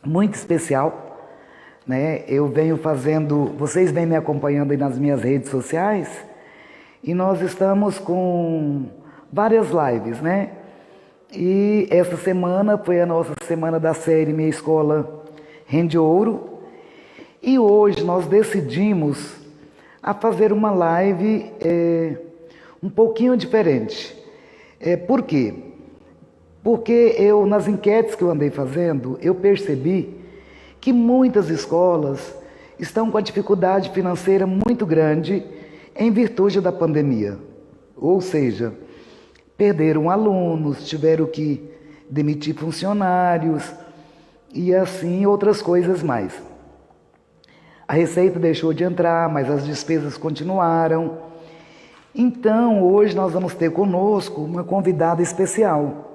muito especial, né? Eu venho fazendo, vocês vêm me acompanhando aí nas minhas redes sociais e nós estamos com várias lives, né? E essa semana foi a nossa semana da série Minha Escola Rende Ouro e hoje nós decidimos a fazer uma live um pouquinho diferente. Por quê? Porque eu, nas enquetes que eu andei fazendo, eu percebi que muitas escolas estão com a dificuldade financeira muito grande em virtude da pandemia. Ou seja, perderam alunos, tiveram que demitir funcionários e assim outras coisas mais. A receita deixou de entrar, mas as despesas continuaram. Então, hoje nós vamos ter conosco uma convidada especial,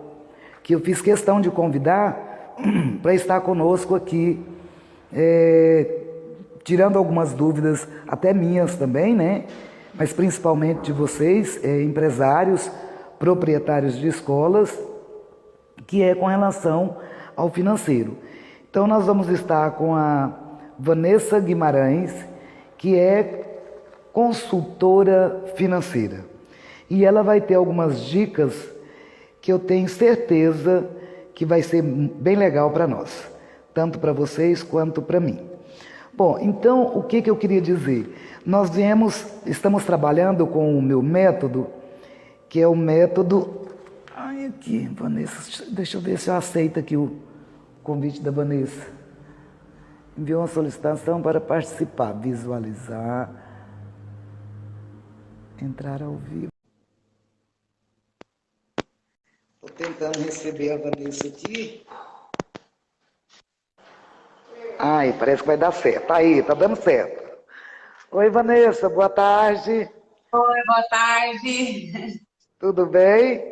que eu fiz questão de convidar para estar conosco aqui, tirando algumas dúvidas, até minhas também, né? Mas principalmente de vocês, empresários, proprietários de escolas, que é com relação ao financeiro. Então, nós vamos estar com a Vanessa Guimarães, que é consultora financeira. E ela vai ter algumas dicas que eu tenho certeza que vai ser bem legal para nós, tanto para vocês quanto para mim. Bom, então o que eu queria dizer? Nós estamos trabalhando com o meu método, que é o método... Ai, aqui, Vanessa, deixa eu ver se eu aceito aqui o convite da Vanessa. Enviou uma solicitação para participar, visualizar, entrar ao vivo. Estou tentando receber a Vanessa aqui. Ai, parece que vai dar certo. Aí, tá dando certo. Oi, Vanessa, boa tarde. Oi, boa tarde. Tudo bem?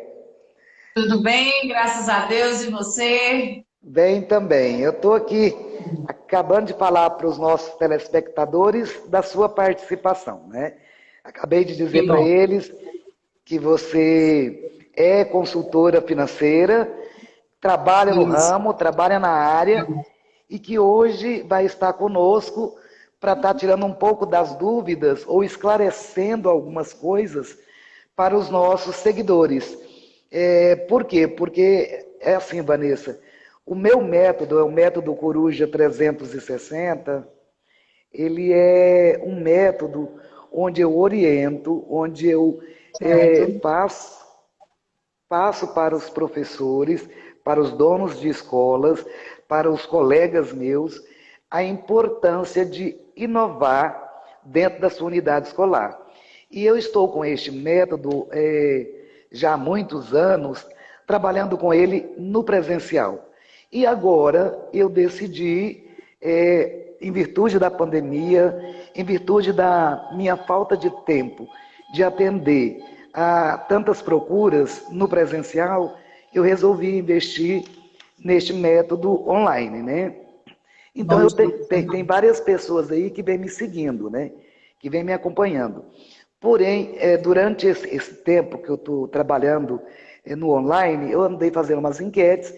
Tudo bem? Graças a Deus. E você? Bem também. Eu estou aqui acabando de falar para os nossos telespectadores da sua participação, né? Acabei de dizer Que para bom. eles que você é consultora financeira, trabalha no Isso. ramo, trabalha na área e que hoje vai estar conosco para estar tirando um pouco das dúvidas ou esclarecendo algumas coisas para os nossos seguidores. Por quê? Porque é assim, Vanessa, o meu método é o método Coruja 360, ele é um método onde eu oriento, onde eu Certo. passo para os professores, para os donos de escolas, para os colegas meus, a importância de inovar dentro da sua unidade escolar. E eu estou com este método já há muitos anos, trabalhando com ele no presencial. E agora eu decidi, em virtude da pandemia, em virtude da minha falta de tempo de atender a tantas procuras no presencial, eu resolvi investir neste método online, né? Então Bom eu demais. tem várias pessoas aí que vêm me seguindo, né? Que vêm me acompanhando. Porém, durante esse tempo que eu estou trabalhando no online, eu andei fazendo umas enquetes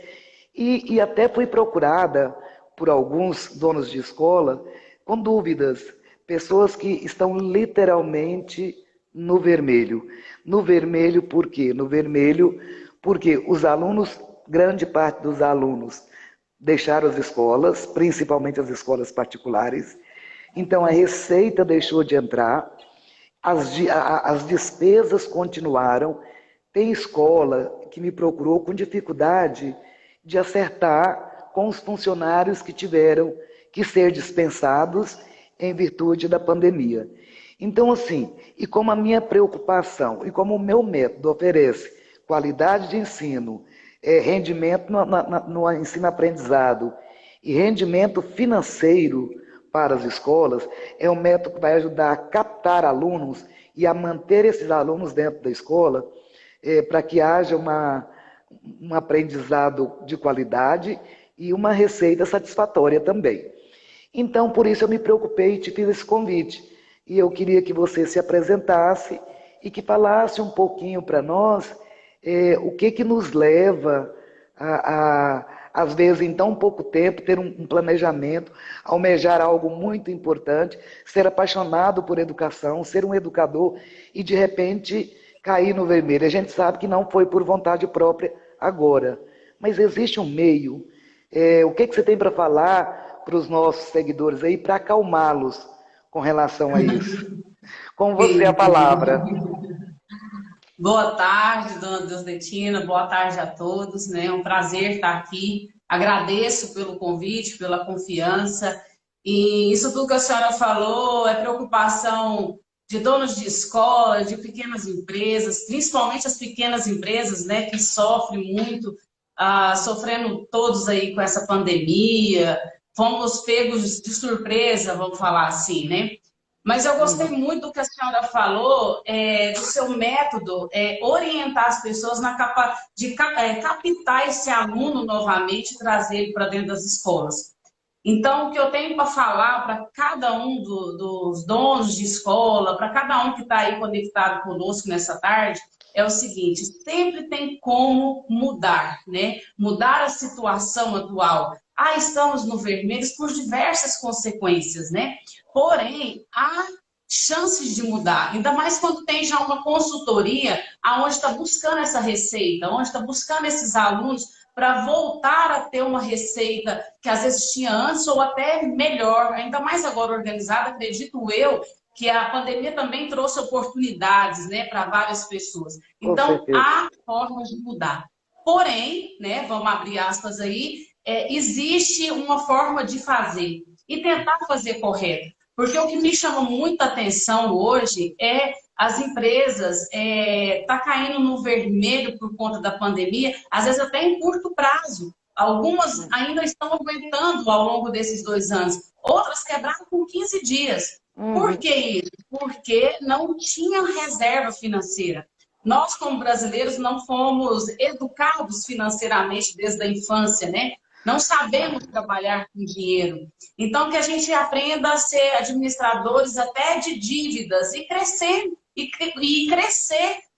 e até fui procurada por alguns donos de escola com dúvidas, pessoas que estão literalmente no vermelho. No vermelho por quê? No vermelho porque os alunos, grande parte dos alunos, deixaram as escolas, principalmente as escolas particulares. Então a receita deixou de entrar, as despesas continuaram. Tem escola que me procurou com dificuldade de acertar com os funcionários que tiveram que ser dispensados em virtude da pandemia. Então, assim, e como a minha preocupação e como o meu método oferece qualidade de ensino, rendimento no ensino-aprendizado e rendimento financeiro para as escolas, é um método que vai ajudar a captar alunos e a manter esses alunos dentro da escola, para que haja um aprendizado de qualidade e uma receita satisfatória também. Então, por isso eu me preocupei e te fiz esse convite. E eu queria que você se apresentasse e que falasse um pouquinho para nós o que nos leva a, às vezes em tão pouco tempo, ter um planejamento, almejar algo muito importante, ser apaixonado por educação, ser um educador e de repente cair no vermelho. A gente sabe que não foi por vontade própria agora, mas existe um meio. O que você tem para falar para os nossos seguidores aí, para acalmá-los com relação a isso? Com você a palavra. Boa tarde, dona Deusdetina, boa tarde a todos, né? É um prazer estar aqui. Agradeço pelo convite, pela confiança. E isso tudo que a senhora falou é preocupação de donos de escola, de pequenas empresas, principalmente as pequenas empresas, né, que sofrem muito, sofrendo todos aí com essa pandemia. Fomos pegos de surpresa, vamos falar assim, né? Mas eu gostei muito do que a senhora falou, do seu método, orientar as pessoas na captar esse aluno novamente e trazer ele para dentro das escolas. Então, o que eu tenho para falar para cada um dos donos de escola, para cada um que está aí conectado conosco nessa tarde, é o seguinte: sempre tem como mudar, né? Mudar a situação atual. Estamos no vermelho por diversas consequências, né? Porém, há chances de mudar, ainda mais quando tem já uma consultoria onde está buscando essa receita, onde está buscando esses alunos para voltar a ter uma receita que às vezes tinha antes ou até melhor, ainda mais agora organizada, acredito eu, que a pandemia também trouxe oportunidades, né, para várias pessoas. Então, há formas de mudar. Porém, né, vamos abrir aspas aí, existe uma forma de fazer e tentar fazer correto. Porque o que me chama muita atenção hoje é as empresas tá caindo no vermelho por conta da pandemia, às vezes até em curto prazo. Algumas ainda estão aguentando ao longo desses 2 anos. Outras quebraram com 15 dias. Por que isso? Porque não tinha reserva financeira. Nós, como brasileiros, não fomos educados financeiramente desde a infância, né? Não sabemos trabalhar com dinheiro. Então, que a gente aprenda a ser administradores até de dívidas e crescer,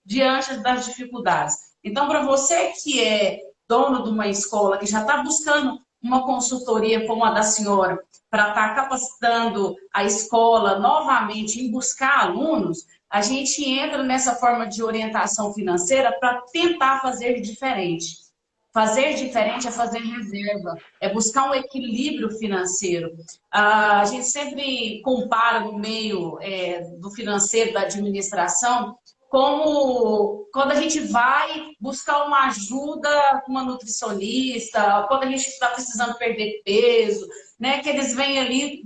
diante das dificuldades. Então, para você que é dono de uma escola, que já está buscando uma consultoria como a da senhora, para estar capacitando a escola novamente em buscar alunos, a gente entra nessa forma de orientação financeira para tentar fazer diferente. Fazer diferente é fazer reserva, é buscar um equilíbrio financeiro. A gente sempre compara no meio do financeiro, da administração, como quando a gente vai buscar uma ajuda com uma nutricionista, quando a gente está precisando perder peso, né, que eles vêm ali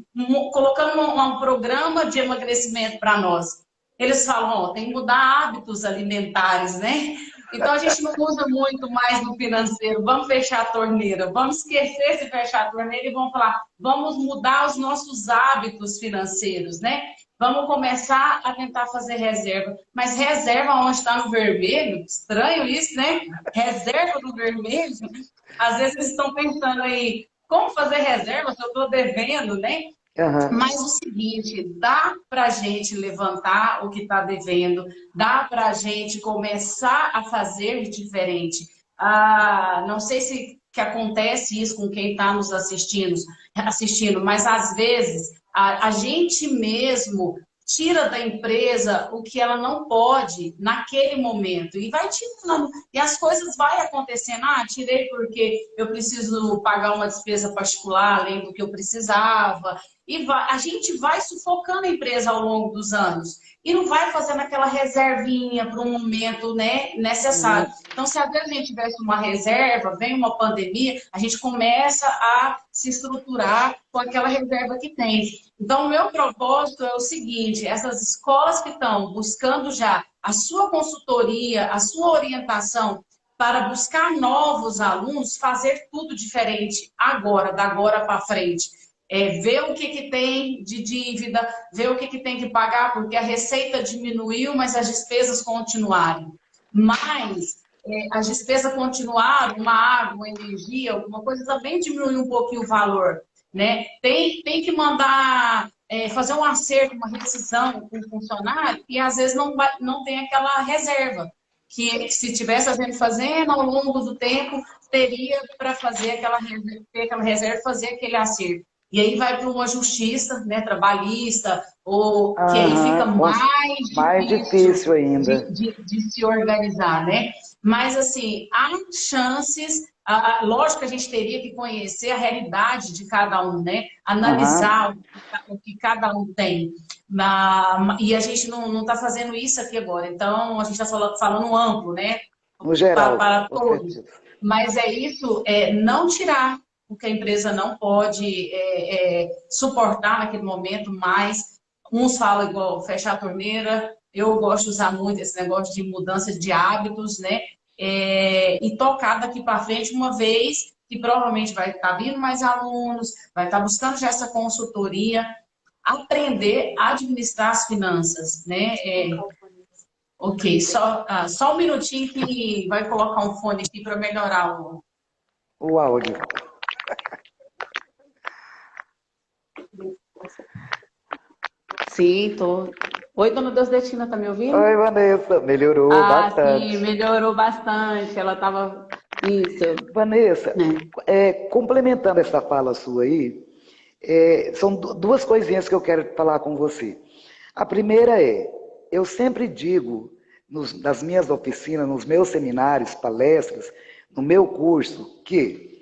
colocando um programa de emagrecimento para nós. Eles falam, tem que mudar hábitos alimentares, né? Então, a gente não usa muito mais no financeiro. Vamos fechar a torneira. Vamos esquecer de fechar a torneira e vamos falar, vamos mudar os nossos hábitos financeiros, né? Vamos começar a tentar fazer reserva. Mas reserva onde está no vermelho? Estranho isso, né? Reserva no vermelho? Às vezes eles estão pensando aí, como fazer reserva se eu estou devendo, né? Mas o seguinte, dá para a gente levantar o que está devendo, dá para a gente começar a fazer diferente. Não sei se que acontece isso com quem está nos assistindo, mas às vezes a gente mesmo tira da empresa o que ela não pode naquele momento e vai tirando, e as coisas vai acontecendo. Tirei porque eu preciso pagar uma despesa particular além do que eu precisava, e a gente vai sufocando a empresa ao longo dos anos e não vai fazendo aquela reservinha para um momento, né, necessário. Então, se às vezes a gente tivesse uma reserva, vem uma pandemia, a gente começa a se estruturar com aquela reserva que tem. Então, o meu propósito é o seguinte: essas escolas que estão buscando já a sua consultoria, a sua orientação para buscar novos alunos, fazer tudo diferente agora, da agora para frente. Ver o que tem de dívida, ver o que tem que pagar, porque a receita diminuiu, mas as despesas continuaram. Mas as despesas continuaram, uma água, uma energia, alguma coisa, também diminuiu um pouquinho o valor, né? Tem que mandar fazer um acerto, uma rescisão com o funcionário, e às vezes não tem aquela reserva. que se tivesse fazendo ao longo do tempo, teria para fazer ter aquela reserva, fazer aquele acerto. E aí vai para uma justiça, né, trabalhista, ou que aí fica Aham, mais difícil ainda. de se organizar, né? Mas, assim, há chances, lógico que a gente teria que conhecer a realidade de cada um, né? Aham, Analisar o que cada um tem. E a gente não está fazendo isso aqui agora. Então, a gente está falando amplo, né? no geral, Para com todos. certeza. Mas é isso, não tirar o que a empresa não pode suportar naquele momento, mas uns falam igual fechar a torneira, eu gosto de usar muito esse negócio de mudança de hábitos, né? E tocar daqui para frente uma vez que provavelmente vai estar vindo mais alunos, vai estar buscando já essa consultoria, aprender a administrar as finanças, né? Ok, só um minutinho que vai colocar um fone aqui para melhorar o. O áudio. Sim, tô. Oi, dona Deusdetina, tá me ouvindo? Oi, Vanessa, melhorou Ah, sim, bastante. melhorou bastante. Ela tava. Isso, Vanessa, né? complementando essa fala sua aí, são duas coisinhas que eu quero falar com você. A primeira eu sempre digo nas minhas oficinas, nos meus seminários, palestras, no meu curso, que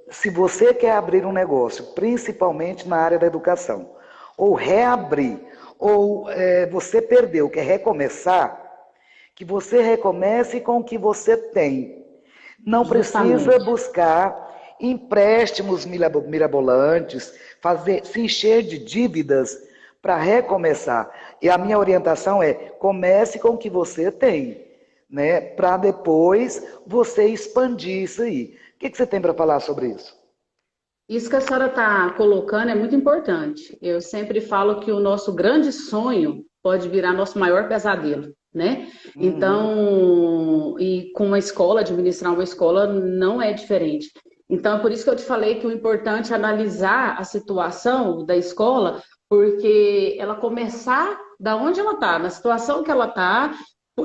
se você quer abrir um negócio, principalmente na área da educação, ou reabrir, ou você perdeu, quer recomeçar, que você recomece com o que você tem. Não precisa Justamente. buscar empréstimos mirabolantes, se encher de dívidas para recomeçar. E a minha orientação comece com o que você tem, né? Para depois você expandir isso aí. O que você tem para falar sobre isso? Isso que a senhora está colocando é muito importante. Eu sempre falo que o nosso grande sonho pode virar nosso maior pesadelo, né? Uhum. Então, e com uma escola, administrar uma escola não é diferente. Então, é por isso que eu te falei que o importante é analisar a situação da escola, porque ela começar da onde ela está, na situação que ela está,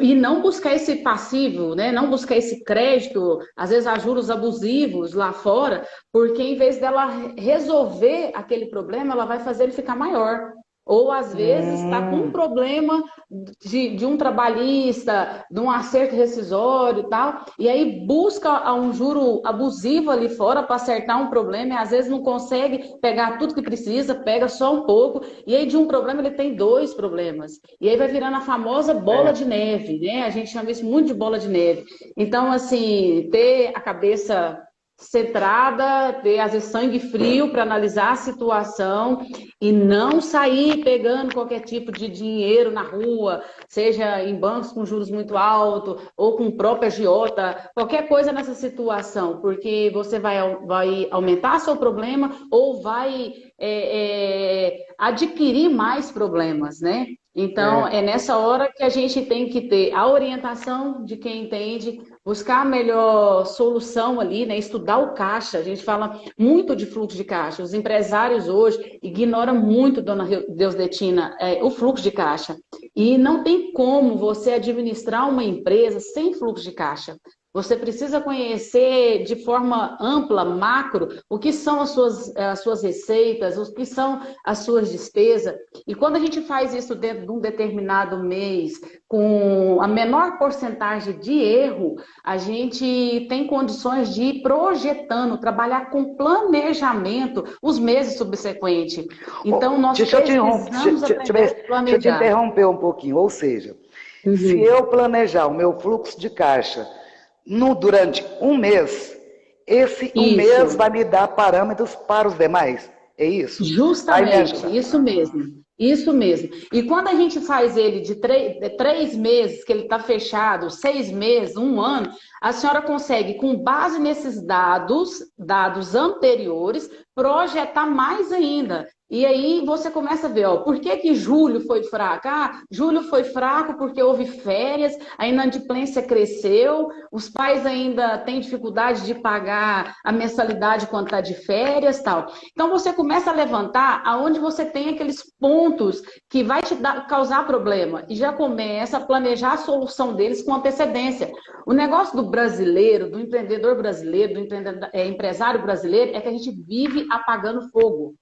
e não buscar esse passivo, né? Não buscar esse crédito, às vezes a juros abusivos lá fora, porque em vez dela resolver aquele problema, ela vai fazer ele ficar maior. Ou às vezes está com um Hum, problema de um trabalhista, de um acerto rescisório e tal, e aí busca um juro abusivo ali fora para acertar um problema, e às vezes não consegue pegar tudo que precisa, pega só um pouco, e aí de um problema ele tem dois problemas. E aí vai virando a famosa bola é, de neve, né? A gente chama isso muito de bola de neve. Então, assim, ter a cabeça centrada, ter às vezes sangue frio para analisar a situação e não sair pegando qualquer tipo de dinheiro na rua, seja em bancos com juros muito altos ou com o próprio agiota, qualquer coisa nessa situação, porque você vai aumentar seu problema ou vai adquirir mais problemas, né? Então, é. é nessa hora que a gente tem que ter a orientação de quem entende, buscar a melhor solução ali, né? Estudar o caixa. A gente fala muito de fluxo de caixa. Os empresários hoje ignoram muito, dona Deusdetina, o fluxo de caixa. E não tem como você administrar uma empresa sem fluxo de caixa. Você precisa conhecer de forma ampla, macro, o que são as suas receitas, o que são as suas despesas. E quando a gente faz isso dentro de um determinado mês, com a menor porcentagem de erro, a gente tem condições de ir projetando, trabalhar com planejamento os meses subsequentes. Então, nós Deixa eu te, precisamos aprender a deixa eu te planejar. interromper um pouquinho. Ou seja, se Uhum. eu planejar o meu fluxo de caixa durante um mês, esse um mês Isso. vai me dar parâmetros para os demais. É isso? Vai me Justamente, ajudar. isso mesmo. Isso mesmo. E quando a gente faz ele de 3 meses, que ele está fechado, 6 meses, um ano, a senhora consegue, com base nesses dados anteriores, projetar mais ainda. E aí você começa a ver, ó, por que que julho foi fraco? Ah, julho foi fraco porque houve férias, a inadimplência cresceu, os pais ainda têm dificuldade de pagar a mensalidade quando está de férias, tal. Então você começa a levantar aonde você tem aqueles pontos que vai causar problema e já começa a planejar a solução deles com antecedência. O negócio do brasileiro, do empreendedor brasileiro, do empresário brasileiro é que a gente vive apagando fogo.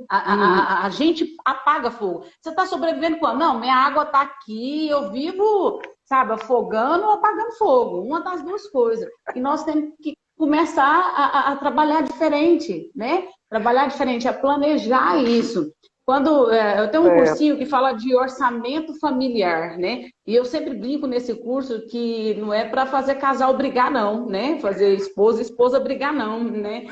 A gente apaga fogo. Você está sobrevivendo quando? Não, minha água está aqui, eu vivo, sabe, afogando ou apagando fogo. Uma das duas coisas. E nós temos que começar a trabalhar diferente, né? Trabalhar diferente, a planejar isso. Quando eu tenho um cursinho que fala de orçamento familiar, né? E eu sempre brinco nesse curso que não é para fazer casal brigar, não, né? Fazer esposa e esposa brigar, não, né?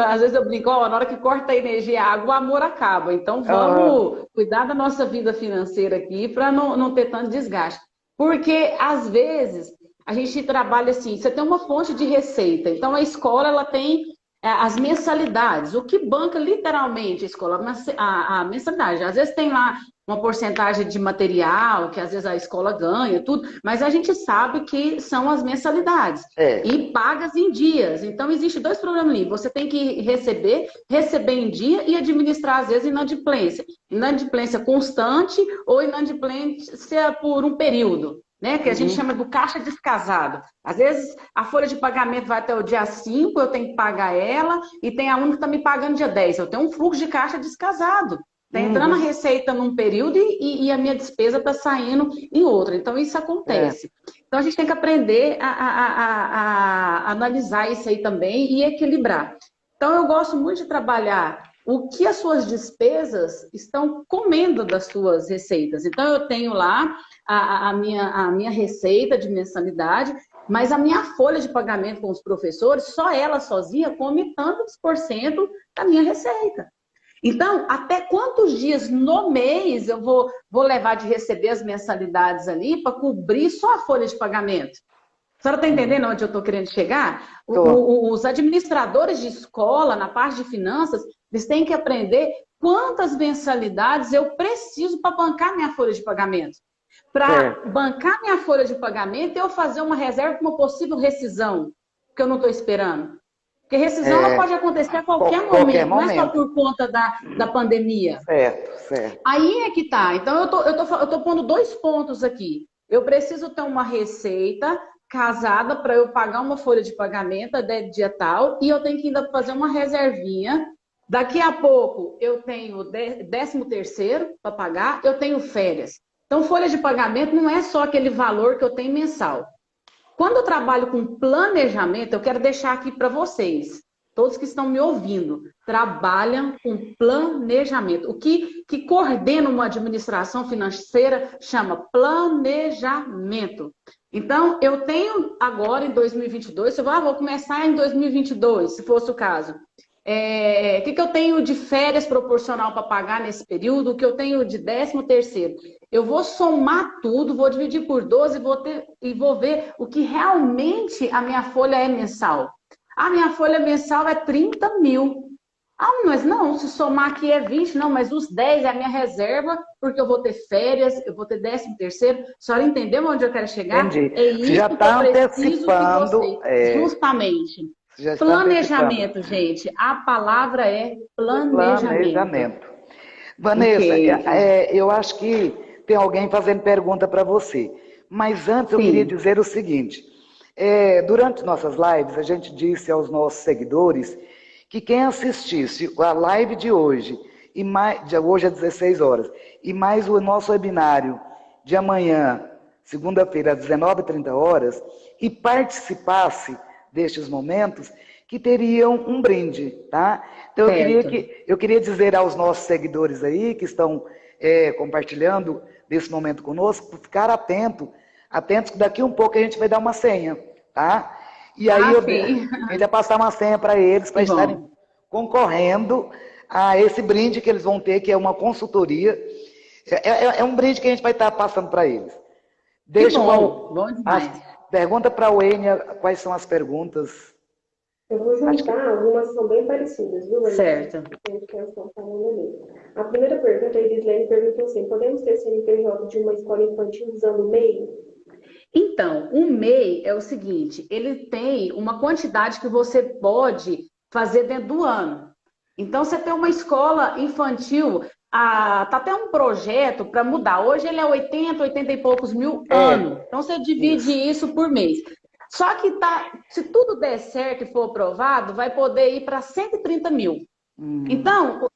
Às vezes eu brinco, ó, na hora que corta a energia, a água, o amor acaba. Então vamos cuidar da nossa vida financeira aqui para não ter tanto desgaste. Porque, às vezes, a gente trabalha assim, você tem uma fonte de receita. Então a escola ela tem as mensalidades, o que banca literalmente a escola, a mensalidade. Às vezes tem lá uma porcentagem de material, que às vezes a escola ganha, tudo, mas a gente sabe que são as mensalidades e pagas em dias. Então, existe dois problemas ali. Você tem que receber em dia e administrar, às vezes, inadimplência. Inadimplência constante ou inadimplência por um período, né? Que a gente chama do caixa descasado. Às vezes, a folha de pagamento vai até o dia 5, eu tenho que pagar ela, e tem aluno que está me pagando dia 10. Eu tenho um fluxo de caixa descasado. Está entrando a receita num período e a minha despesa está saindo em outro. Então, isso acontece. Então, a gente tem que aprender a analisar isso aí também e equilibrar. Então, eu gosto muito de trabalhar o que as suas despesas estão comendo das suas receitas. Então, eu tenho lá a minha receita de mensalidade, mas a minha folha de pagamento com os professores, só ela sozinha come tantos por cento da minha receita. Então, até quantos dias no mês eu vou levar de receber as mensalidades ali para cobrir só a folha de pagamento? A senhora está entendendo onde eu estou querendo chegar? Os administradores de escola, na parte de finanças, eles têm que aprender quantas mensalidades eu preciso para bancar minha folha de pagamento. Para bancar minha folha de pagamento, eu fazer uma reserva para uma possível rescisão, que eu não estou esperando. Porque rescisão ela pode acontecer a qualquer momento, não é só por conta da pandemia. Certo. Aí é que tá. Então, eu tô pondo dois pontos aqui. Eu preciso ter uma receita casada para eu pagar uma folha de pagamento até dia tal, e eu tenho que ainda fazer uma reservinha. Daqui a pouco, eu tenho 13º para pagar, eu tenho férias. Então, folha de pagamento não é só aquele valor que eu tenho mensal. Quando eu trabalho com planejamento, eu quero deixar aqui para vocês, todos que estão me ouvindo, trabalham com planejamento. O que coordena uma administração financeira chama planejamento. Então, eu tenho agora em 2022, se eu vou começar em 2022, se fosse o caso. O que eu tenho de férias proporcional para pagar nesse período, o que eu tenho de 13º. Eu vou somar tudo, vou dividir por 12 e vou ver o que realmente a minha folha é mensal. A minha folha mensal é 30 mil. Ah, mas não, se somar aqui é 20, não, mas os 10 é a minha reserva, porque eu vou ter férias, eu vou ter 13º. A senhora entendeu onde eu quero chegar? Entendi. É isso já está antecipando. Justamente. Planejamento, gente. A palavra é planejamento. Vanessa, eu acho que tem alguém fazendo pergunta para você. Mas antes eu queria dizer o seguinte. Durante nossas lives, a gente disse aos nossos seguidores que quem assistisse a live de hoje, hoje às 16 horas, e mais o nosso webinário de amanhã, segunda-feira, às 19h30, e participasse destes momentos, que teriam um brinde, tá? Então eu queria dizer aos nossos seguidores aí, que estão compartilhando desse momento conosco, ficar atentos que daqui um pouco a gente vai dar uma senha, tá? E aí a gente vai passar uma senha para eles, para estarem concorrendo a esse brinde que eles vão ter, que é uma consultoria. É um brinde que a gente vai estar passando para eles. Bom demais. Pergunta para a Wênia quais são as perguntas. Eu vou juntar, algumas são bem parecidas, viu, Vanessa? Certo. Que elas estão falando ali. A primeira pergunta, a Edislene perguntou assim, podemos ter CNPJ de uma escola infantil usando o MEI? Então, o MEI é o seguinte, ele tem uma quantidade que você pode fazer dentro do ano. Então, você tem uma escola infantil, tá até um projeto para mudar. Hoje ele é 80 e poucos mil ano. Então, você divide isso por mês. Só que se tudo der certo e for aprovado, vai poder ir para 130 mil. Então,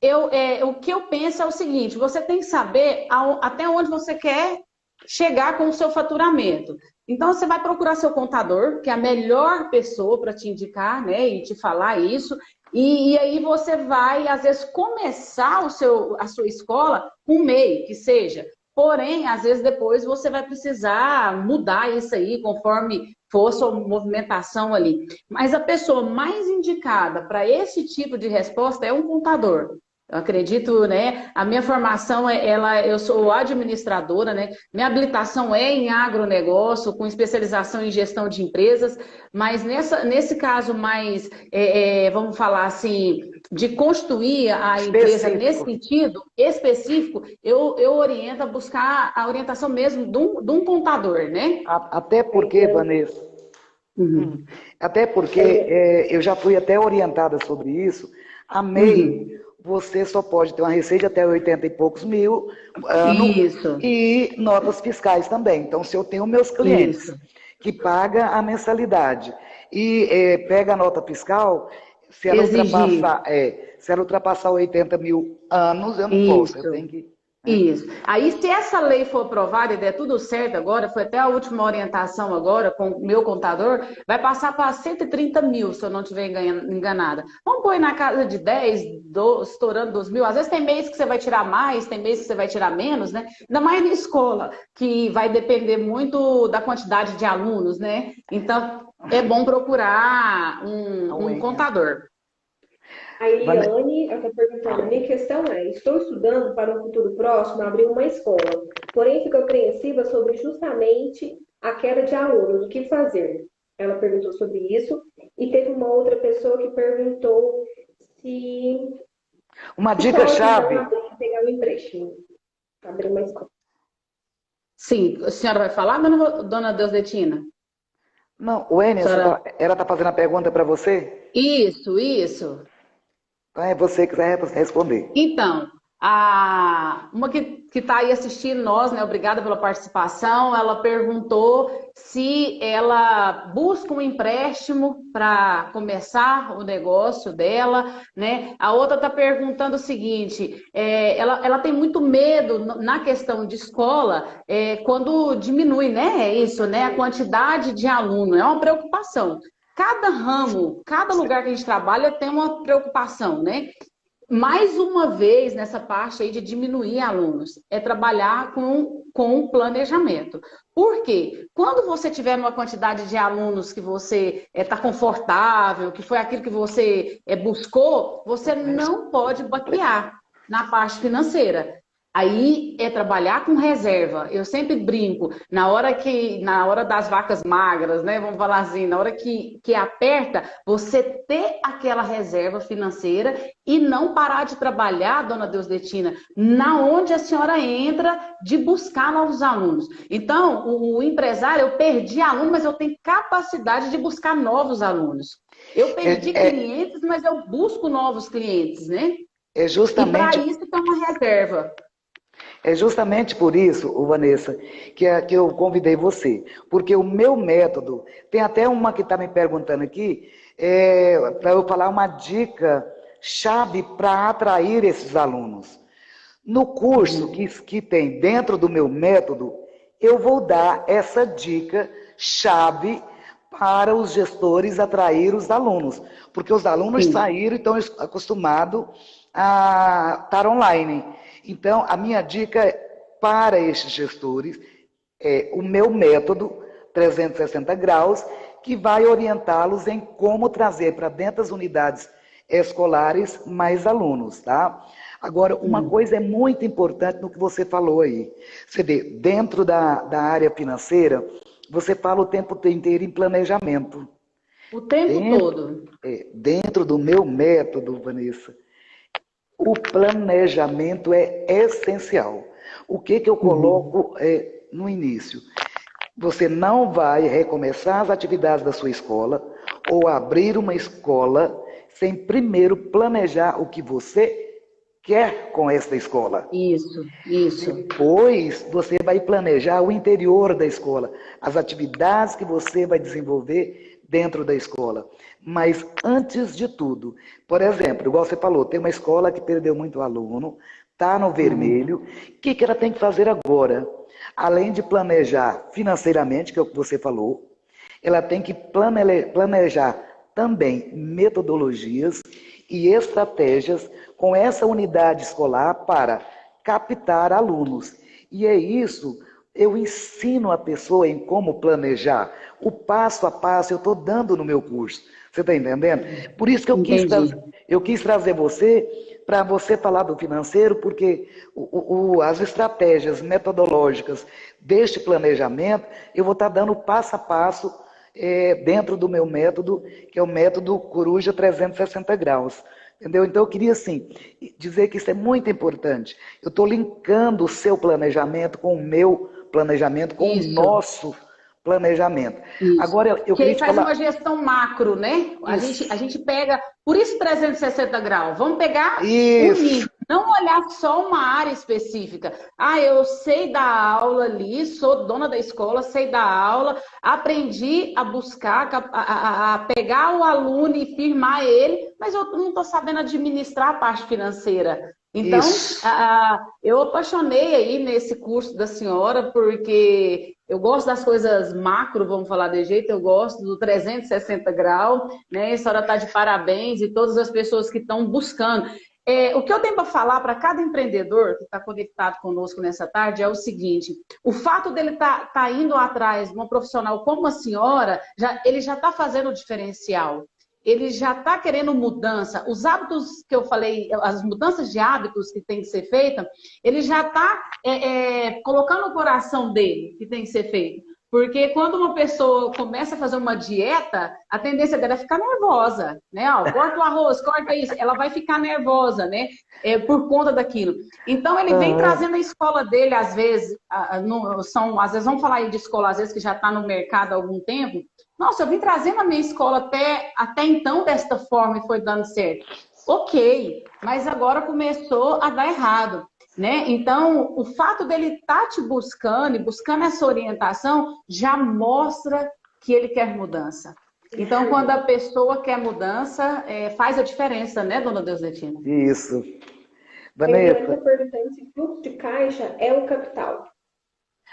o que eu penso é o seguinte, você tem que saber até onde você quer chegar com o seu faturamento. Então, você vai procurar seu contador, que é a melhor pessoa para te indicar, né, e te falar isso, e aí você vai, às vezes, começar a sua escola com um MEI, que seja. Porém, às vezes, depois você vai precisar mudar isso aí, conforme for a sua movimentação ali. Mas a pessoa mais indicada para esse tipo de resposta é um contador. Eu acredito, né? A minha formação, eu sou administradora, né? Minha habilitação é em agronegócio, com especialização em gestão de empresas, mas nesse caso mais, vamos falar assim, de construir a empresa nesse sentido específico, eu oriento a buscar a orientação mesmo de um contador, né? Até porque, Vanessa, até porque eu já fui até orientada sobre isso, a MEI, você só pode ter uma receita até 80 e poucos mil ano, e notas fiscais também. Então, se eu tenho meus clientes que pagam a mensalidade e pega a nota fiscal, se ela ultrapassar 80 mil anos, eu não posso. Eu tenho que... Isso. Aí, se essa lei for aprovada e der tudo certo agora, foi até a última orientação agora com o meu contador, vai passar para 130 mil, se eu não estiver enganada. Vamos pôr na casa de 10, estourando 2 mil. Às vezes tem mês que você vai tirar mais, tem mês que você vai tirar menos, né? Ainda mais na escola, que vai depender muito da quantidade de alunos, né? Então, é bom procurar um contador. A Eliane está perguntando, minha questão é, estou estudando para um futuro próximo abrir uma escola, porém fico apreensiva sobre justamente a queda de alunos, o que fazer? Ela perguntou sobre isso, e teve uma outra pessoa que perguntou se... Uma dica-chave... pegar um empréstimo para abrir uma escola. Sim, a senhora vai falar, dona Deusdetina? Não, o Enes, ela está fazendo a pergunta para você? Isso. Então é você que vai responder. Então, uma que está aí assistindo nós, né? Obrigada pela participação. Ela perguntou se ela busca um empréstimo para começar o negócio dela, né? A outra está perguntando o seguinte: ela tem muito medo na questão de escola quando diminui, né? É isso, né? A quantidade de aluno é uma preocupação. Cada ramo, cada lugar que a gente trabalha tem uma preocupação, né? Mais uma vez, nessa parte aí de diminuir alunos, é trabalhar com planejamento. Por quê? Quando você tiver uma quantidade de alunos que você está confortável, que foi aquilo que você buscou, você não pode baquear na parte financeira. Aí é trabalhar com reserva. Eu sempre brinco, na hora das vacas magras, né? Vamos falar assim, na hora que aperta, você ter aquela reserva financeira e não parar de trabalhar, dona Deusdetina, na onde a senhora entra de buscar novos alunos. Então, o empresário, eu perdi aluno, mas eu tenho capacidade de buscar novos alunos. Eu perdi clientes, mas eu busco novos clientes, né? E para isso tem uma reserva. É justamente por isso, Vanessa, que eu convidei você. Porque o meu método, tem até uma que está me perguntando aqui, para eu falar uma dica-chave para atrair esses alunos. No curso que tem dentro do meu método, eu vou dar essa dica-chave para os gestores atrair os alunos. Porque os alunos saíram e estão acostumados a estar online. Então, a minha dica para estes gestores é o meu método 360 graus, que vai orientá-los em como trazer para dentro das unidades escolares mais alunos, tá? Agora, uma coisa é muito importante no que você falou aí. Você vê, dentro da área financeira, você fala o tempo inteiro em planejamento. O tempo todo. Dentro do meu método, Vanessa, o planejamento é essencial. O que eu coloco no início? Você não vai recomeçar as atividades da sua escola ou abrir uma escola sem primeiro planejar o que você quer com esta escola. Isso. Depois, você vai planejar o interior da escola, as atividades que você vai desenvolver dentro da escola. Mas, antes de tudo, por exemplo, igual você falou, tem uma escola que perdeu muito aluno, está no vermelho, o que ela tem que fazer agora? Além de planejar financeiramente, que é o que você falou, ela tem que planejar também metodologias e estratégias com essa unidade escolar para captar alunos. E é isso, eu ensino a pessoa em como planejar. O passo a passo eu estou dando no meu curso. Você está entendendo? Por isso que eu quis trazer você, para você falar do financeiro, porque as estratégias metodológicas deste planejamento, eu vou estar dando passo a passo dentro do meu método, que é o método Coruja 360 graus. Entendeu? Então eu queria, assim, dizer que isso é muito importante. Eu estou linkando o seu planejamento com o meu planejamento, com o nosso planejamento. Isso. Agora, eu queria te faz falar... uma gestão macro, né? A gente pega, por isso 360 graus, vamos pegar unir, não olhar só uma área específica. Eu sei dar aula ali, sou dona da escola, sei dar aula, aprendi a buscar, a pegar o aluno e firmar ele, mas eu não estou sabendo administrar a parte financeira. Então, eu apaixonei aí nesse curso da senhora, porque eu gosto das coisas macro, vamos falar de jeito, eu gosto do 360 graus, né? A senhora está de parabéns e todas as pessoas que estão buscando. O que eu tenho para falar para cada empreendedor que está conectado conosco nessa tarde é o seguinte: o fato dele tá indo atrás de uma profissional como a senhora, ele já está fazendo o diferencial. Ele já está querendo mudança. Os hábitos que eu falei, as mudanças de hábitos que tem que ser feita, ele já está colocando no coração dele que tem que ser feito. Porque quando uma pessoa começa a fazer uma dieta, a tendência dela é ficar nervosa, né? Corta o arroz, corta isso, ela vai ficar nervosa, né? Por conta daquilo. Então, ele vem trazendo a escola dele, às vezes, às vezes vamos falar aí de escola, às vezes que já está no mercado há algum tempo. Nossa, eu vim trazendo a minha escola até então desta forma e foi dando certo. Ok, mas agora começou a dar errado, né? Então, o fato dele estar te buscando e buscando essa orientação já mostra que ele quer mudança. Então, quando a pessoa quer mudança, faz a diferença, né, dona Deusdefina? Isso. Vanessa está perguntando se fluxo de caixa é o capital.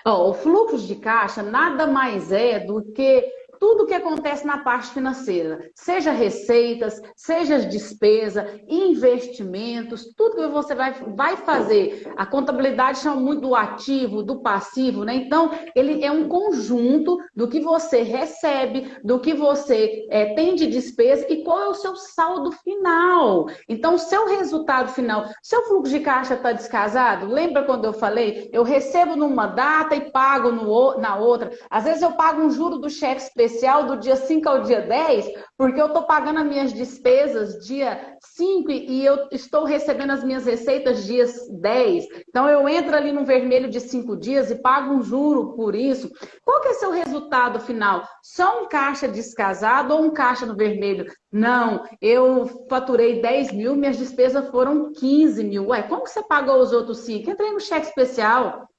O fluxo de caixa nada mais é do que tudo que acontece na parte financeira, seja receitas, seja despesa, investimentos, tudo que você vai fazer. A contabilidade chama muito do ativo, do passivo, né? Então, ele é um conjunto do que você recebe, do que você tem de despesa e qual é o seu saldo final. Então, o seu resultado final, seu fluxo de caixa está descasado? Lembra quando eu falei? Eu recebo numa data e pago na outra. Às vezes eu pago um juro do cheque especial do dia 5 ao dia 10, porque eu estou pagando as minhas despesas dia 5 e eu estou recebendo as minhas receitas dias 10. Então, eu entro ali no vermelho de 5 dias e pago um juro por isso. Qual que é seu resultado final? Só um caixa descasado ou um caixa no vermelho? Não, eu faturei 10 mil, minhas despesas foram 15 mil. Como que você pagou os outros 5? Entrei no cheque especial.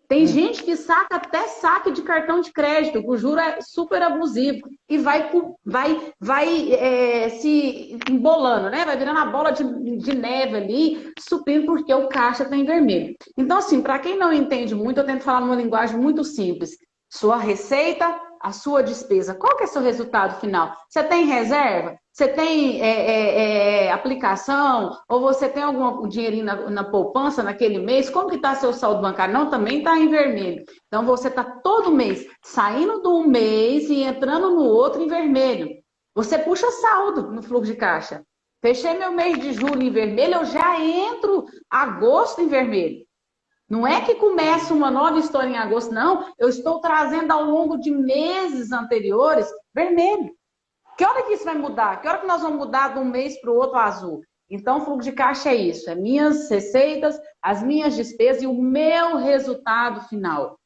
Tem gente que saca até saque de cartão de crédito, o juro é super abusivo e vai se embolando, né? Vai virando a bola de neve ali, subindo porque o caixa está em vermelho. Então, assim, para quem não entende muito, eu tento falar numa linguagem muito simples. Sua receita, a sua despesa. Qual que é o seu resultado final? Você tem reserva? Você tem aplicação? Ou você tem algum dinheirinho na poupança naquele mês? Como que está seu saldo bancário? Não, também está em vermelho. Então, você está todo mês saindo de um mês e entrando no outro em vermelho. Você puxa saldo no fluxo de caixa. Fechei meu mês de julho em vermelho, eu já entro agosto em vermelho. Não é que começa uma nova história em agosto, não. Eu estou trazendo ao longo de meses anteriores vermelho. Que hora que isso vai mudar? Que hora que nós vamos mudar de um mês para o outro azul? Então, o fluxo de caixa é isso, é minhas receitas, as minhas despesas e o meu resultado final.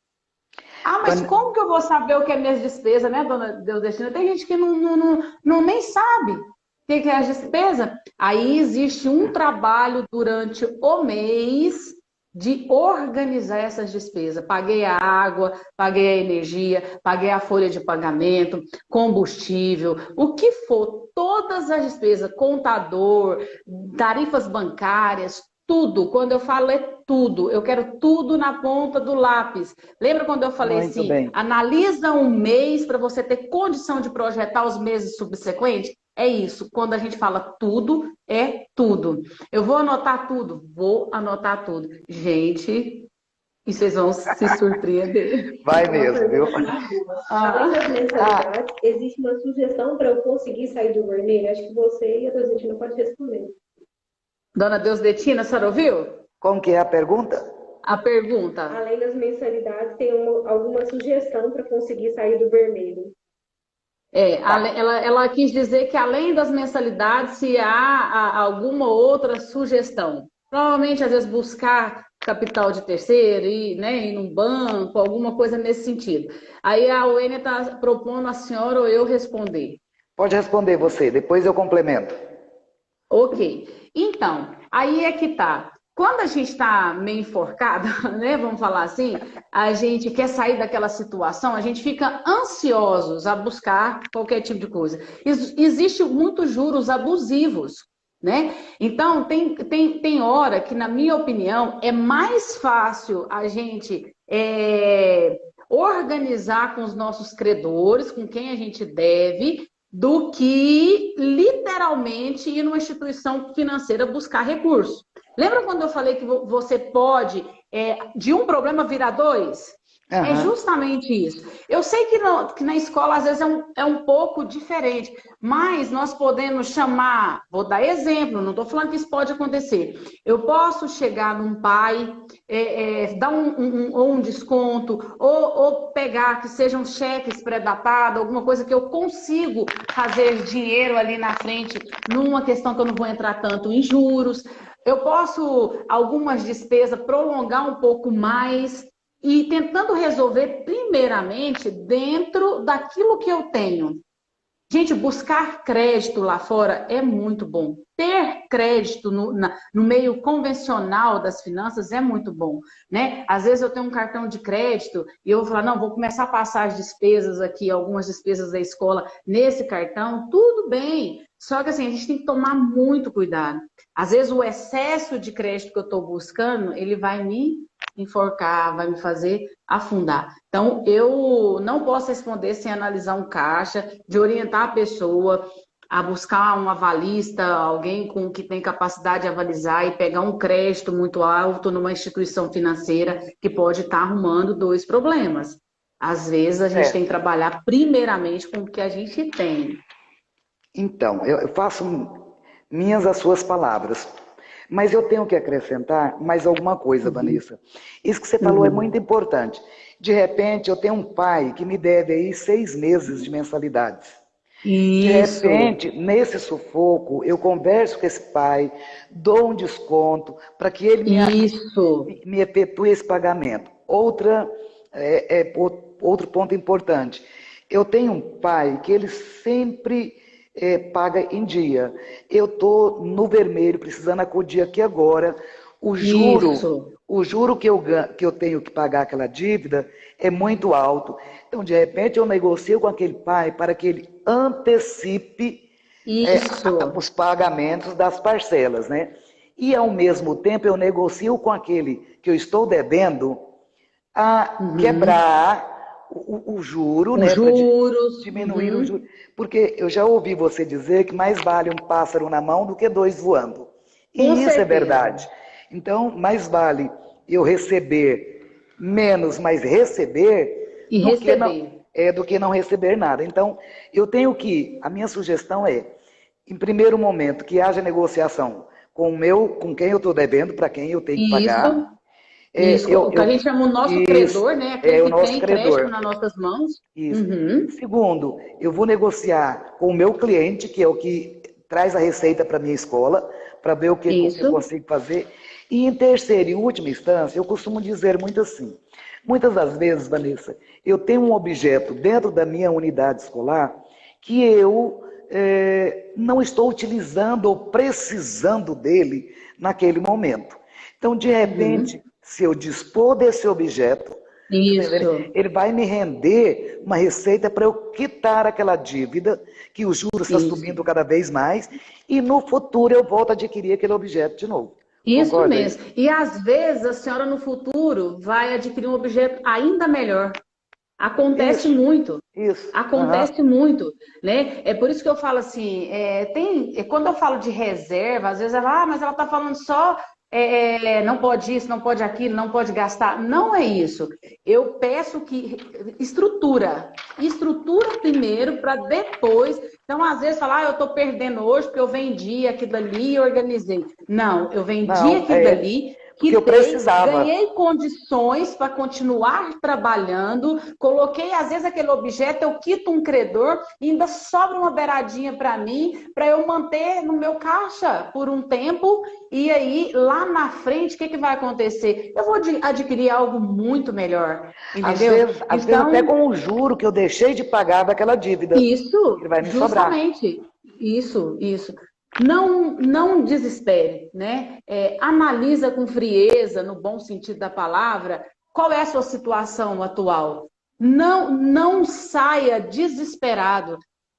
Ah, mas como que eu vou saber o que é minhas despesas, né, dona Deusdestina? Tem gente que nem sabe o que é a despesa. Aí existe um trabalho durante o mês de organizar essas despesas. Paguei a água, paguei a energia, paguei a folha de pagamento, combustível, o que for, todas as despesas, contador, tarifas bancárias, tudo. Quando eu falo é tudo, eu quero tudo na ponta do lápis. Lembra quando eu falei Muito assim, bem. analisa um mês para você ter condição de projetar os meses subsequentes? É isso, quando a gente fala tudo, é tudo. Eu vou anotar tudo? Vou anotar tudo. Gente, e vocês vão se surpreender. Vai mesmo, viu? Além das mensalidades, existe uma sugestão para eu conseguir sair do vermelho? Acho que você e a Deusdestina pode responder. Dona Deusdestina, a senhora ouviu? Como que é a pergunta? A pergunta. Além das mensalidades, tem alguma sugestão para conseguir sair do vermelho? Ela quis dizer que além das mensalidades, se há alguma outra sugestão. Provavelmente, às vezes, buscar capital de terceiro, ir num banco, alguma coisa nesse sentido. Aí a Wênia está propondo a senhora ou eu responder. Pode responder você, depois eu complemento. Ok. Então, aí é que tá. Quando a gente está meio enforcado, né, vamos falar assim, a gente quer sair daquela situação, a gente fica ansiosos a buscar qualquer tipo de coisa. Existe muitos juros abusivos, né? Então, tem hora que, na minha opinião, é mais fácil a gente organizar com os nossos credores, com quem a gente deve, do que literalmente ir numa instituição financeira buscar recursos. Lembra quando eu falei que você pode, de um problema virar dois? Uhum. É justamente isso. Eu sei que na escola às vezes é um pouco diferente, mas nós podemos chamar, vou dar exemplo, não estou falando que isso pode acontecer. Eu posso chegar num pai, dar um desconto, ou pegar que sejam cheques pré-datados, alguma coisa que eu consigo fazer dinheiro ali na frente, numa questão que eu não vou entrar tanto em juros. Eu posso, algumas despesas, prolongar um pouco mais e tentando resolver primeiramente dentro daquilo que eu tenho. Gente, buscar crédito lá fora é muito bom. Ter crédito no meio convencional das finanças é muito bom, né? Às vezes eu tenho um cartão de crédito e eu vou falar, não, vou começar a passar as despesas aqui, algumas despesas da escola nesse cartão, tudo bem. Só que assim, a gente tem que tomar muito cuidado. Às vezes o excesso de crédito que eu estou buscando, ele vai me enforcar, vai me fazer afundar. Então, eu não posso responder sem analisar um caixa, de orientar a pessoa a buscar um avalista, alguém que tem capacidade de avalizar e pegar um crédito muito alto numa instituição financeira que pode estar arrumando dois problemas. Às vezes, a gente tem que trabalhar primeiramente com o que a gente tem. Então, eu faço minhas as suas palavras. Mas eu tenho que acrescentar mais alguma coisa, Vanessa. Isso que você falou é muito importante. De repente, eu tenho um pai que me deve aí 6 meses de mensalidades. Isso. De repente, nesse sufoco, eu converso com esse pai, dou um desconto para que ele me efetue esse pagamento. Outro ponto importante. Eu tenho um pai que ele sempre paga em dia. Eu estou no vermelho, precisando acudir aqui agora. O juro que eu tenho que pagar aquela dívida é muito alto. Então, de repente, eu negocio com aquele pai para que ele antecipe os pagamentos das parcelas, né? E, ao mesmo tempo, eu negocio com aquele que eu estou devendo a quebrar o juro, né? Juros. Diminuir o juro. Porque eu já ouvi você dizer que mais vale um pássaro na mão do que 2 voando. E isso é verdade. Então, mais vale eu receber menos, mas receber do que não receber nada. Então, a minha sugestão é, em primeiro momento, que haja negociação com quem eu estou devendo, para quem eu tenho que pagar. Isso, o que a gente chama o nosso credor, né? Aquele o que nosso tem credor. crédito nas nossas mãos. Isso. Segundo, eu vou negociar com o meu cliente, que é o que traz a receita para minha escola, para ver o que eu consigo fazer. E em terceira e última instância, eu costumo dizer muito assim. Muitas das vezes, Vanessa, eu tenho um objeto dentro da minha unidade escolar que eu não estou utilizando ou precisando dele naquele momento. Então, de repente, se eu dispor desse objeto, ele vai me render uma receita para eu quitar aquela dívida, que o juros está subindo cada vez mais, e no futuro eu volto a adquirir aquele objeto de novo. Isso Concorda mesmo. E às vezes a senhora no futuro vai adquirir um objeto ainda melhor. Acontece muito. Isso. Acontece muito, né? É por isso que eu falo assim, quando eu falo de reserva, às vezes mas ela está falando só não pode isso, não pode aquilo, não pode gastar. Não é isso. Eu peço que estrutura primeiro para depois. Então, às vezes, falar, eu estou perdendo hoje porque eu vendi aquilo ali e organizei. Não, eu vendi aquilo dali. Que eu precisava. Ganhei condições para continuar trabalhando, coloquei, às vezes, aquele objeto, eu quito um credor e ainda sobra uma beiradinha para mim, para eu manter no meu caixa por um tempo, e aí, lá na frente, o que vai acontecer? Eu vou adquirir algo muito melhor, entendeu? Às vezes até com o juro que eu deixei de pagar daquela dívida. Isso, que vai me sobrar. justamente. Isso. Não desespere, né? Analisa com frieza, no bom sentido da palavra, qual é a sua situação atual. Não saia desesperado.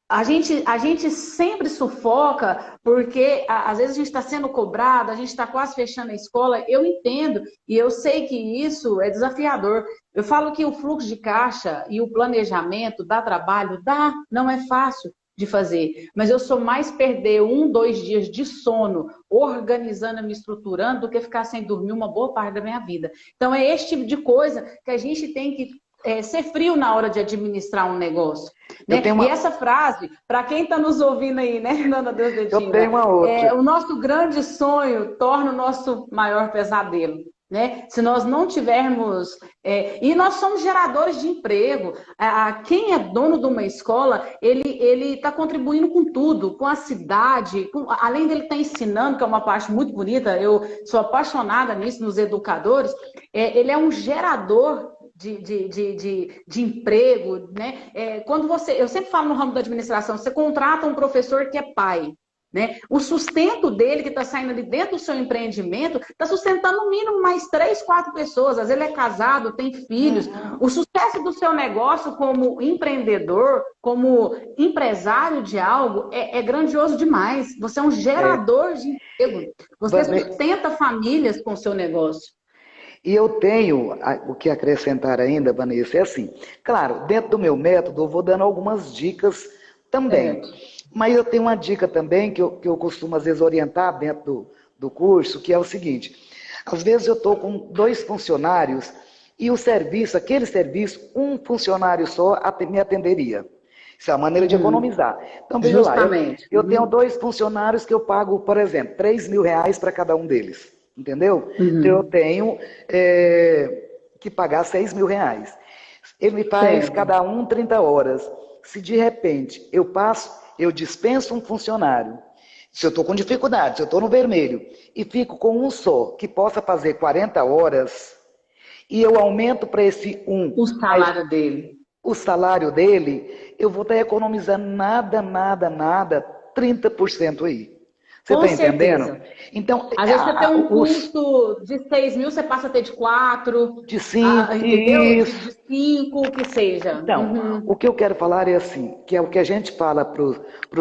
A gente sempre sufoca, porque às vezes a gente está sendo cobrado, a gente está quase fechando a escola. Eu entendo e eu sei que isso é desafiador. Eu falo que o fluxo de caixa e o planejamento dá trabalho, não é fácil de fazer, mas eu sou mais perder 1, 2 dias de sono organizando, me estruturando, do que ficar sem dormir uma boa parte da minha vida. Então é esse tipo de coisa que a gente tem que ser frio na hora de administrar um negócio. Né? E essa frase, para quem está nos ouvindo aí, né, Dona Deusdedina? Eu tenho uma outra. O nosso grande sonho torna o nosso maior pesadelo. Né? Se nós não tivermos... e nós somos geradores de emprego. Quem é dono de uma escola, ele está contribuindo com tudo, com a cidade, além dele estar ensinando, que é uma parte muito bonita, eu sou apaixonada nisso, nos educadores, ele é um gerador de emprego. Né? Quando eu sempre falo no ramo da administração, você contrata um professor que é pai. Né? O sustento dele, que está saindo ali dentro do seu empreendimento, está sustentando no mínimo mais 3, 4 pessoas. Às vezes ele é casado, tem filhos. O sucesso do seu negócio como empreendedor, como empresário de algo, é grandioso demais. Você é um gerador de emprego. Você sustenta famílias com o seu negócio. E eu tenho o que acrescentar ainda, Vanessa, é assim. Claro, dentro do meu método, eu vou dando algumas dicas também. Mas eu tenho uma dica também que eu costumo, às vezes, orientar dentro do curso, que é o seguinte. Às vezes eu estou com 2 funcionários e aquele serviço, um funcionário só me atenderia. Isso é uma maneira de economizar. Então, veja lá, eu tenho 2 funcionários que eu pago, por exemplo, R$3.000 para cada um deles. Entendeu? Então eu tenho que pagar R$6.000. Ele me faz cada um 30 horas. Se de repente eu dispenso um funcionário, se eu estou com dificuldade, se eu estou no vermelho, e fico com um só, que possa fazer 40 horas, e eu aumento para esse o salário dele. O salário dele, eu vou estar economizando nada, 30% aí. Você está entendendo? Então, às vezes você tem um custo de 6.000, você passa a ter de 4, de 5, de 5, que seja. Então, o que eu quero falar é assim, que é o que a gente fala para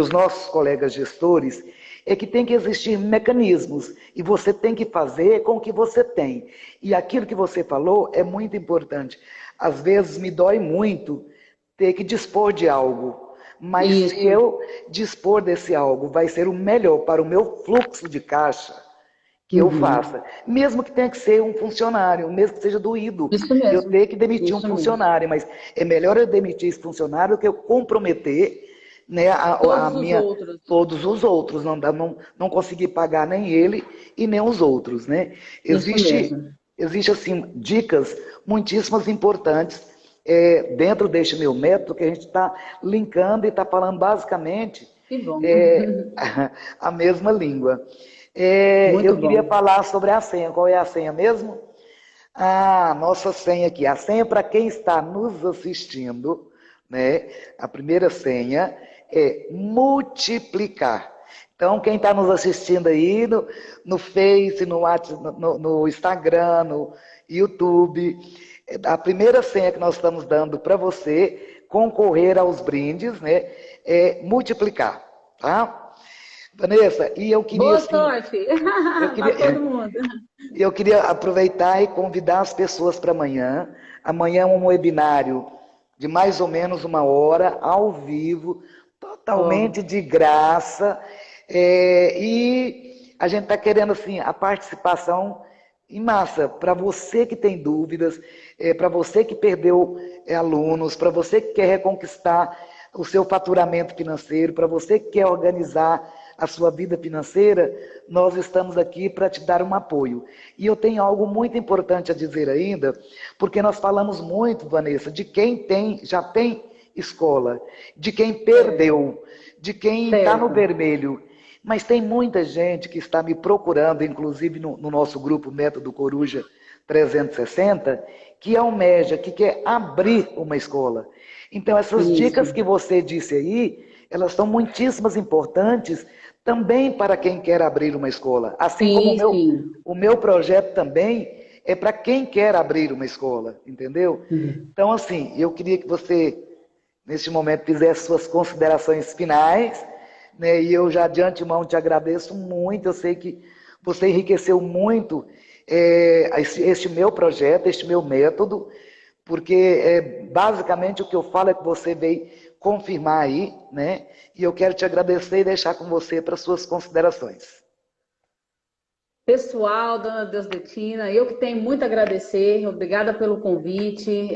os nossos colegas gestores, é que tem que existir mecanismos, e você tem que fazer com o que você tem. E aquilo que você falou é muito importante. Às vezes me dói muito ter que dispor de algo. Mas se eu dispor desse algo, vai ser o melhor para o meu fluxo de caixa que eu faça. Mesmo que tenha que ser um funcionário, mesmo que seja doído. Isso mesmo. Eu tenho que demitir um funcionário, mas é melhor eu demitir esse funcionário do que eu comprometer, né, todos os outros. Não conseguir pagar nem ele e nem os outros. Né? Existem, assim, dicas muitíssimas importantes dentro deste meu método, que a gente está linkando e está falando basicamente Que bom. a mesma língua. Muito Eu queria bom. falar sobre a senha. Qual é a senha mesmo? A nossa senha aqui. A senha para quem está nos assistindo, né? A primeira senha é multiplicar. Então, quem está nos assistindo aí no Face, no WhatsApp, no Instagram, no YouTube, a primeira senha que nós estamos dando para você concorrer aos brindes, né, é multiplicar, tá? Vanessa, e eu queria... Boa assim, sorte para todo mundo. eu queria aproveitar e convidar as pessoas para amanhã. Amanhã é um webinário de mais ou menos 1 hora, ao vivo, totalmente de graça. E a gente está querendo, assim, a participação em massa, para você que tem dúvidas, para você que perdeu alunos, para você que quer reconquistar o seu faturamento financeiro, para você que quer organizar a sua vida financeira, nós estamos aqui para te dar um apoio. E eu tenho algo muito importante a dizer ainda, porque nós falamos muito, Vanessa, de quem já tem escola, de quem perdeu, de quem está no vermelho. Mas tem muita gente que está me procurando, inclusive no nosso grupo Método Coruja 360, que almeja, que quer abrir uma escola. Então, essas dicas que você disse aí, elas são muitíssimas importantes também para quem quer abrir uma escola. Assim como o meu projeto também é para quem quer abrir uma escola, entendeu? Então, assim, eu queria que você, neste momento, fizesse suas considerações finais, né? E eu já de antemão te agradeço muito. Eu sei que você enriqueceu muito este meu projeto, este meu método, porque basicamente o que eu falo é que você veio confirmar aí, né? E eu quero te agradecer e deixar com você para suas considerações. Pessoal, dona Deusdetina, eu que tenho muito a agradecer, obrigada pelo convite,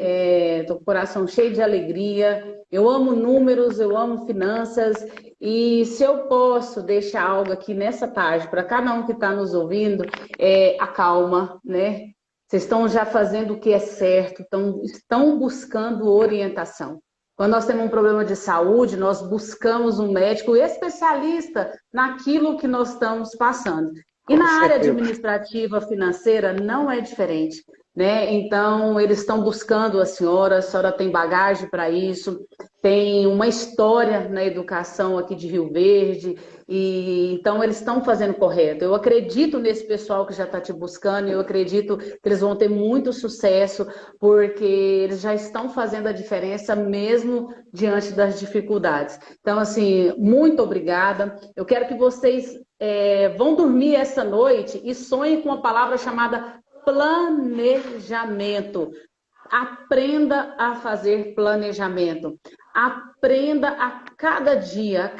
estou com o coração cheio de alegria, eu amo números, eu amo finanças, e se eu posso deixar algo aqui nessa tarde para cada um que está nos ouvindo, a calma, né? Vocês estão já fazendo o que é certo, estão buscando orientação. Quando nós temos um problema de saúde, nós buscamos um médico especialista naquilo que nós estamos passando. E na área administrativa financeira não é diferente, né? Então, eles estão buscando a senhora tem bagagem para isso, tem uma história na educação aqui de Rio Verde, e então eles estão fazendo correto. Eu acredito nesse pessoal que já está te buscando, eu acredito que eles vão ter muito sucesso, porque eles já estão fazendo a diferença mesmo diante das dificuldades. Então, assim, muito obrigada. Eu quero que vocês vão dormir essa noite e sonhem com uma palavra chamada planejamento. Aprenda a fazer planejamento. Aprenda a cada dia.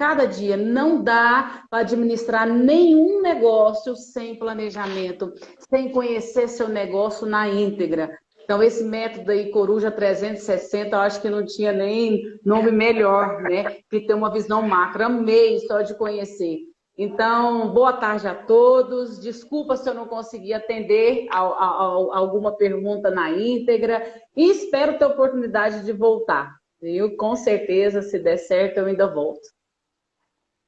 Não dá para administrar nenhum negócio sem planejamento, sem conhecer seu negócio na íntegra. Então, esse método aí, Coruja 360, eu acho que não tinha nem nome melhor, né? Que ter uma visão macro. Amei só de conhecer. Então, boa tarde a todos. Desculpa se eu não consegui atender a alguma pergunta na íntegra. E espero ter oportunidade de voltar. Eu, com certeza, se der certo, eu ainda volto.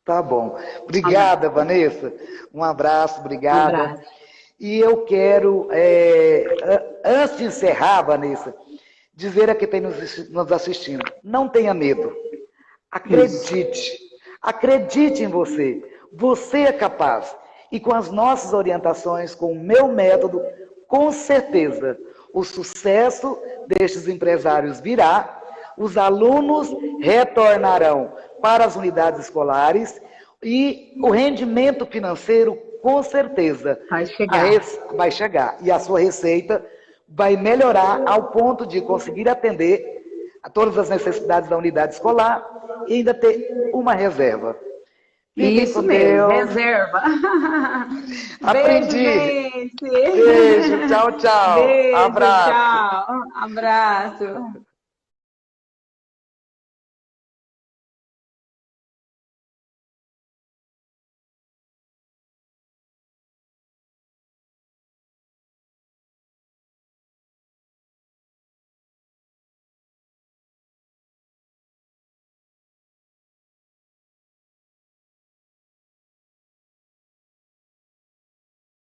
Tá bom. Obrigada, Vanessa. Um abraço, obrigada. Um abraço. E eu quero, antes de encerrar, Vanessa, dizer a quem está nos assistindo, não tenha medo. Acredite. Acredite em você. Você é capaz. E com as nossas orientações, com o meu método, com certeza, o sucesso destes empresários virá, os alunos retornarão para as unidades escolares e o rendimento financeiro, com certeza, vai chegar. E a sua receita vai melhorar ao ponto de conseguir atender a todas as necessidades da unidade escolar e ainda ter uma reserva. Isso mesmo, reserva. Aprendi. Beijo, gente. Beijo, tchau, tchau. Beijo, Abraço. tchau. Abraço.